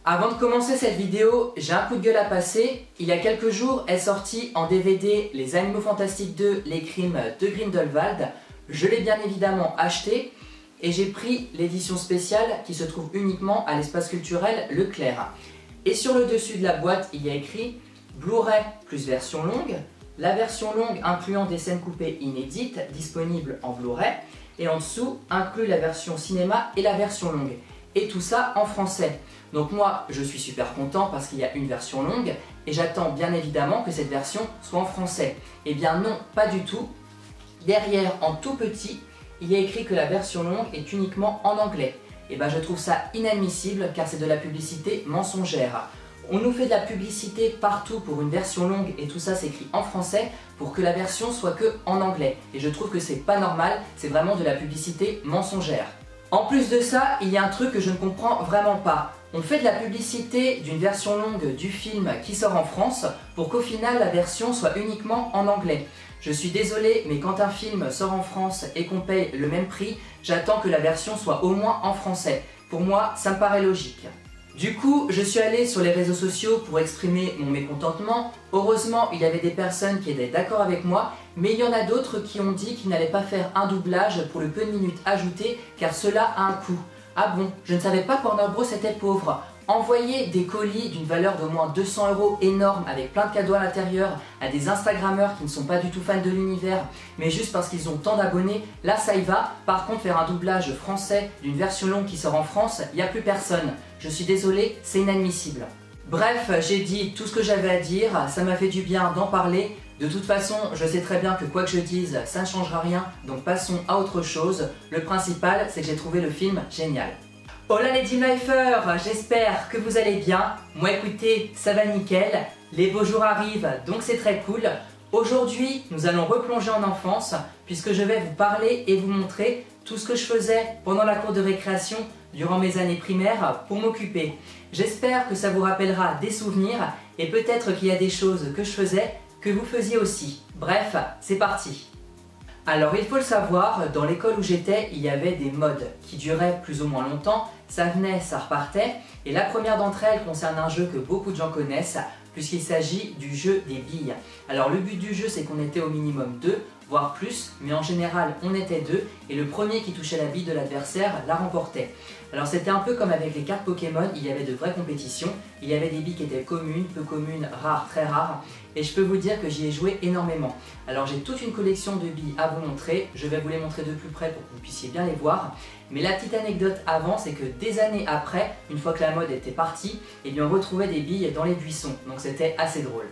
Avant de commencer cette vidéo, j'ai un coup de gueule à passer. Il y a quelques jours est sorti en DVD Les Animaux Fantastiques 2, les crimes de Grindelwald. Je l'ai bien évidemment acheté et j'ai pris l'édition spéciale qui se trouve uniquement à l'espace culturel Leclerc. Et sur le dessus de la boîte, il y a écrit Blu-ray plus version longue. La version longue incluant des scènes coupées inédites disponibles en Blu-ray. Et en dessous, inclut la version cinéma et la version longue. Et tout ça en français. Donc moi, je suis super content parce qu'il y a une version longue et j'attends bien évidemment que cette version soit en français. Eh bien non, pas du tout. Derrière, en tout petit, il y a écrit que la version longue est uniquement en anglais. Et bien je trouve ça inadmissible car c'est de la publicité mensongère. On nous fait de la publicité partout pour une version longue et tout ça s'écrit en français pour que la version soit que en anglais. Et je trouve que c'est pas normal, c'est vraiment de la publicité mensongère. En plus de ça, il y a un truc que je ne comprends vraiment pas. On fait de la publicité d'une version longue du film qui sort en France pour qu'au final la version soit uniquement en anglais. Je suis désolé, mais quand un film sort en France et qu'on paye le même prix, j'attends que la version soit au moins en français. Pour moi, ça me paraît logique. Du coup, je suis allé sur les réseaux sociaux pour exprimer mon mécontentement. Heureusement, il y avait des personnes qui étaient d'accord avec moi, mais il y en a d'autres qui ont dit qu'ils n'allaient pas faire un doublage pour le peu de minutes ajoutées, car cela a un coût. Ah bon, je ne savais pas que Warner Bros était pauvre. Envoyer des colis d'une valeur d'au moins 200 € énorme avec plein de cadeaux à l'intérieur à des Instagrammeurs qui ne sont pas du tout fans de l'univers, mais juste parce qu'ils ont tant d'abonnés, là ça y va. Par contre, faire un doublage français d'une version longue qui sort en France, il n'y a plus personne. Je suis désolé, c'est inadmissible. Bref, j'ai dit tout ce que j'avais à dire, ça m'a fait du bien d'en parler. De toute façon, je sais très bien que quoi que je dise, ça ne changera rien, donc passons à autre chose. Le principal, c'est que j'ai trouvé le film génial. Hola les Team Lifers, j'espère que vous allez bien. Moi écoutez, ça va nickel, les beaux jours arrivent, donc c'est très cool. Aujourd'hui, nous allons replonger en enfance, puisque je vais vous parler et vous montrer tout ce que je faisais pendant la cour de récréation durant mes années primaires pour m'occuper. J'espère que ça vous rappellera des souvenirs, et peut-être qu'il y a des choses que je faisais que vous faisiez aussi. Bref, c'est parti. Alors il faut le savoir, dans l'école où j'étais, il y avait des modes qui duraient plus ou moins longtemps, ça venait, ça repartait, et la première d'entre elles concerne un jeu que beaucoup de gens connaissent, puisqu'il s'agit du jeu des billes. Alors le but du jeu, c'est qu'on était au minimum 2, voire plus, mais en général on était 2, et le premier qui touchait la bille de l'adversaire la remportait. Alors c'était un peu comme avec les cartes Pokémon, il y avait de vraies compétitions, il y avait des billes qui étaient communes, peu communes, rares, très rares, et je peux vous dire que j'y ai joué énormément. Alors j'ai toute une collection de billes à vous montrer, je vais vous les montrer de plus près pour que vous puissiez bien les voir, mais la petite anecdote avant, c'est que des années après, une fois que la mode était partie, eh bien on retrouvait des billes dans les buissons, donc c'était assez drôle.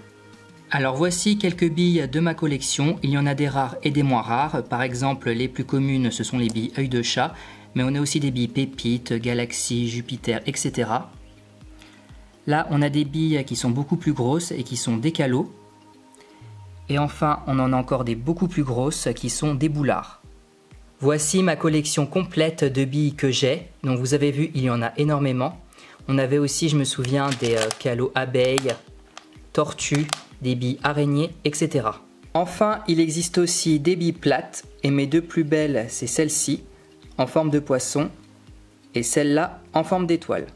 Alors voici quelques billes de ma collection, il y en a des rares et des moins rares, par exemple les plus communes ce sont les billes œil de chat, mais on a aussi des billes pépites, galaxie, Jupiter, etc. Là on a des billes qui sont beaucoup plus grosses et qui sont des calots, et enfin on en a encore des beaucoup plus grosses qui sont des boulards. Voici ma collection complète de billes que j'ai, donc vous avez vu il y en a énormément. On avait aussi, je me souviens, des calots abeilles, tortues, des billes araignées, etc. Enfin, il existe aussi des billes plates, et mes deux plus belles, c'est celle-ci, en forme de poisson, et celle-là, en forme d'étoile.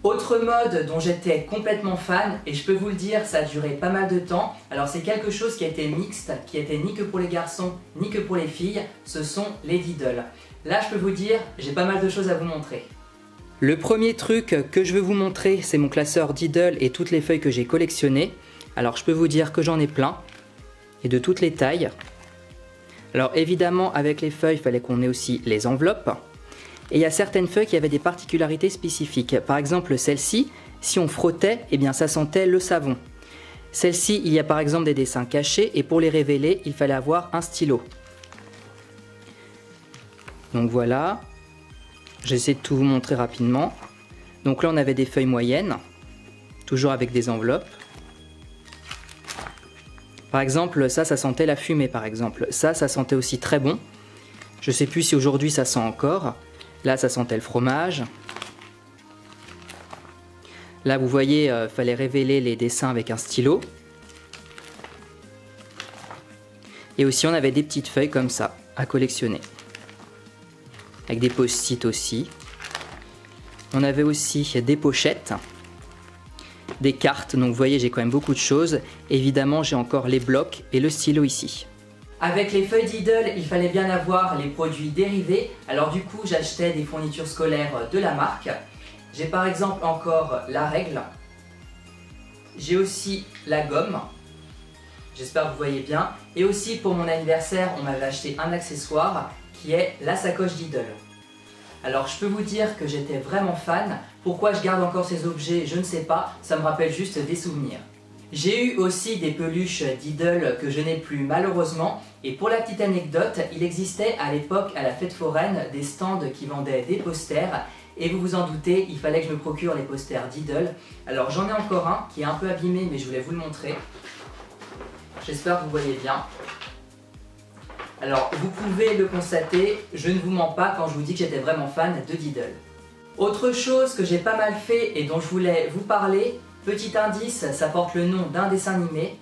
Autre mode dont j'étais complètement fan, et je peux vous le dire, ça a duré pas mal de temps, alors c'est quelque chose qui a été mixte, qui était ni que pour les garçons, ni que pour les filles, ce sont les Diddle. Là, je peux vous dire, j'ai pas mal de choses à vous montrer. Le premier truc que je veux vous montrer, c'est mon classeur Diddle et toutes les feuilles que j'ai collectionnées. Alors je peux vous dire que j'en ai plein, et de toutes les tailles. Alors évidemment avec les feuilles, il fallait qu'on ait aussi les enveloppes. Et il y a certaines feuilles qui avaient des particularités spécifiques. Par exemple celle-ci, si on frottait, eh bien ça sentait le savon. Celle-ci, il y a par exemple des dessins cachés, et pour les révéler, il fallait avoir un stylo. Donc voilà, j'essaie de tout vous montrer rapidement. Donc là on avait des feuilles moyennes, toujours avec des enveloppes. Par exemple, ça sentait la fumée par exemple. Ça sentait aussi très bon. Je sais plus si aujourd'hui ça sent encore. Là, ça sentait le fromage. Là, vous voyez, fallait révéler les dessins avec un stylo. Et aussi, on avait des petites feuilles comme ça, à collectionner. Avec des post-it aussi. On avait aussi des pochettes, des cartes, donc vous voyez j'ai quand même beaucoup de choses. Évidemment j'ai encore les blocs et le stylo ici. Avec les feuilles Diddle, il fallait bien avoir les produits dérivés. Alors du coup j'achetais des fournitures scolaires de la marque. J'ai par exemple encore la règle. J'ai aussi la gomme. J'espère que vous voyez bien. Et aussi pour mon anniversaire, on m'avait acheté un accessoire qui est la sacoche Diddle. Alors je peux vous dire que j'étais vraiment fan. Pourquoi je garde encore ces objets, je ne sais pas. Ça me rappelle juste des souvenirs. J'ai eu aussi des peluches Diddle que je n'ai plus malheureusement. Et pour la petite anecdote, il existait à l'époque à la fête foraine des stands qui vendaient des posters. Et vous vous en doutez, il fallait que je me procure les posters Diddle. Alors j'en ai encore un qui est un peu abîmé mais je voulais vous le montrer. J'espère que vous voyez bien. Alors vous pouvez le constater, je ne vous mens pas quand je vous dis que j'étais vraiment fan de Diddle. Autre chose que j'ai pas mal fait et dont je voulais vous parler, petit indice, ça porte le nom d'un dessin animé.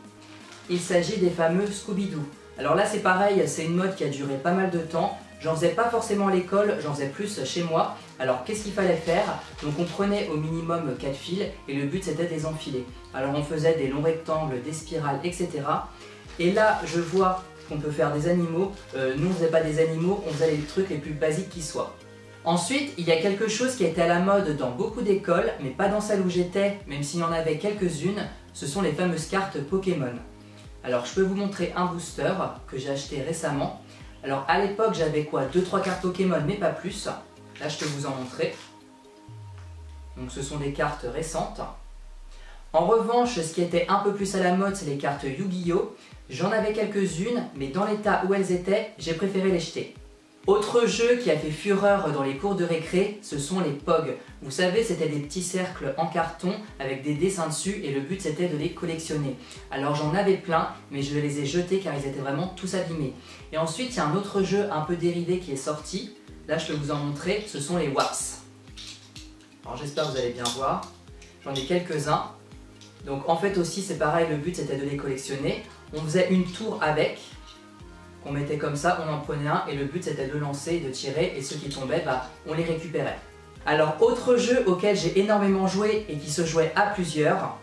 Il s'agit des fameux Scooby-Doo. Alors là c'est pareil, c'est une mode qui a duré pas mal de temps. J'en faisais pas forcément à l'école, j'en faisais plus chez moi. Alors qu'est-ce qu'il fallait faire? Donc on prenait au minimum 4 fils et le but c'était de les enfiler. Alors on faisait des longs rectangles, des spirales, etc. Et là je vois qu'on peut faire des animaux. Nous on faisait pas des animaux, on faisait les trucs les plus basiques qui soient. Ensuite, il y a quelque chose qui était à la mode dans beaucoup d'écoles, mais pas dans celle où j'étais, même s'il y en avait quelques-unes, ce sont les fameuses cartes Pokémon. Alors je peux vous montrer un booster que j'ai acheté récemment. Alors à l'époque j'avais quoi, 2-3 cartes Pokémon mais pas plus. Là je peux vous en montrer. Donc ce sont des cartes récentes. En revanche ce qui était un peu plus à la mode c'est les cartes Yu-Gi-Oh! J'en avais quelques-unes mais dans l'état où elles étaient j'ai préféré les jeter. Autre jeu qui a fait fureur dans les cours de récré, ce sont les POG. Vous savez, c'était des petits cercles en carton avec des dessins dessus et le but c'était de les collectionner. Alors j'en avais plein, mais je les ai jetés car ils étaient vraiment tous abîmés. Et ensuite, il y a un autre jeu un peu dérivé qui est sorti. Là, je peux vous en montrer, ce sont les WAPS. Alors j'espère que vous allez bien voir. J'en ai quelques-uns. Donc en fait aussi, c'est pareil, le but c'était de les collectionner. On faisait une tour avec. On mettait comme ça, on en prenait un et le but c'était de lancer, de tirer et ceux qui tombaient, on les récupérait. Alors autre jeu auquel j'ai énormément joué et qui se jouait à plusieurs,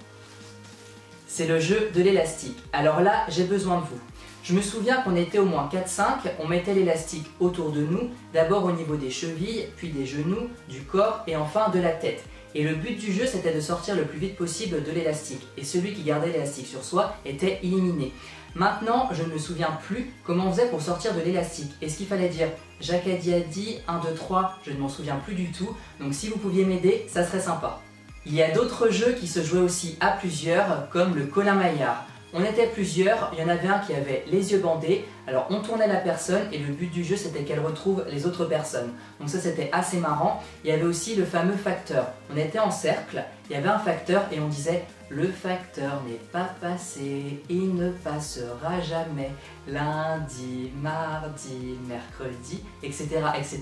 c'est le jeu de l'élastique. Alors là, j'ai besoin de vous. Je me souviens qu'on était au moins 4-5, on mettait l'élastique autour de nous, d'abord au niveau des chevilles, puis des genoux, du corps et enfin de la tête. Et le but du jeu c'était de sortir le plus vite possible de l'élastique. Et celui qui gardait l'élastique sur soi était éliminé. Maintenant, je ne me souviens plus comment on faisait pour sortir de l'élastique. Est-ce qu'il fallait dire Jacques a dit 1, 2, 3, je ne m'en souviens plus du tout. Donc si vous pouviez m'aider, ça serait sympa. Il y a d'autres jeux qui se jouaient aussi à plusieurs, comme le Colin-Maillard. On était plusieurs, il y en avait un qui avait les yeux bandés, alors on tournait la personne et le but du jeu c'était qu'elle retrouve les autres personnes. Donc ça c'était assez marrant. Il y avait aussi le fameux facteur. On était en cercle, il y avait un facteur et on disait « Le facteur n'est pas passé, il ne passera jamais, lundi, mardi, mercredi, etc. etc. »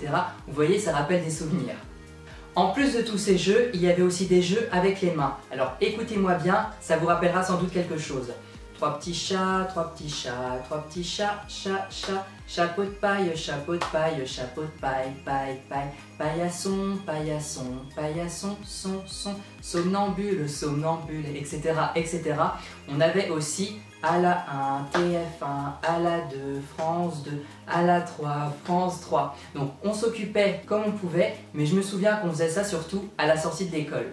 Vous voyez, ça rappelle des souvenirs. En plus de tous ces jeux, il y avait aussi des jeux avec les mains. Alors écoutez-moi bien, ça vous rappellera sans doute quelque chose. 3 petits chats, 3 petits chats, 3 petits chats, chat, chat, chapeau de paille, chapeau de paille, chapeau de paille, paille, paille, paillasson, paillasson, paillasson, son, somnambule, somnambule, etc., etc. On avait aussi à la 1, TF1, à la 2, France 2, à la 3, France 3. Donc on s'occupait comme on pouvait, mais je me souviens qu'on faisait ça surtout à la sortie de l'école.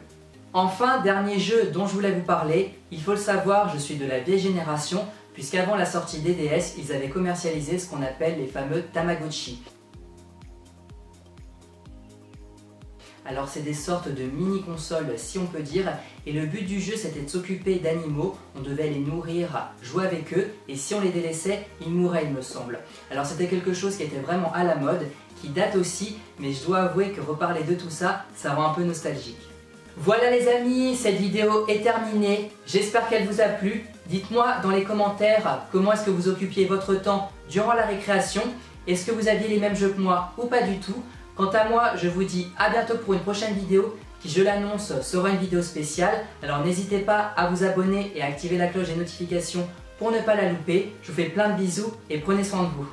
Enfin, dernier jeu dont je voulais vous parler, il faut le savoir, je suis de la vieille génération, puisqu'avant la sortie des DS, ils avaient commercialisé ce qu'on appelle les fameux Tamagotchi. Alors c'est des sortes de mini-consoles si on peut dire, et le but du jeu c'était de s'occuper d'animaux, on devait les nourrir, jouer avec eux, et si on les délaissait, ils mouraient il me semble. Alors c'était quelque chose qui était vraiment à la mode, qui date aussi, mais je dois avouer que reparler de tout ça, ça rend un peu nostalgique. Voilà les amis, cette vidéo est terminée, j'espère qu'elle vous a plu. Dites-moi dans les commentaires comment est-ce que vous occupiez votre temps durant la récréation, est-ce que vous aviez les mêmes jeux que moi ou pas du tout. Quant à moi, je vous dis à bientôt pour une prochaine vidéo qui, je l'annonce, sera une vidéo spéciale. Alors n'hésitez pas à vous abonner et à activer la cloche des notifications pour ne pas la louper. Je vous fais plein de bisous et prenez soin de vous.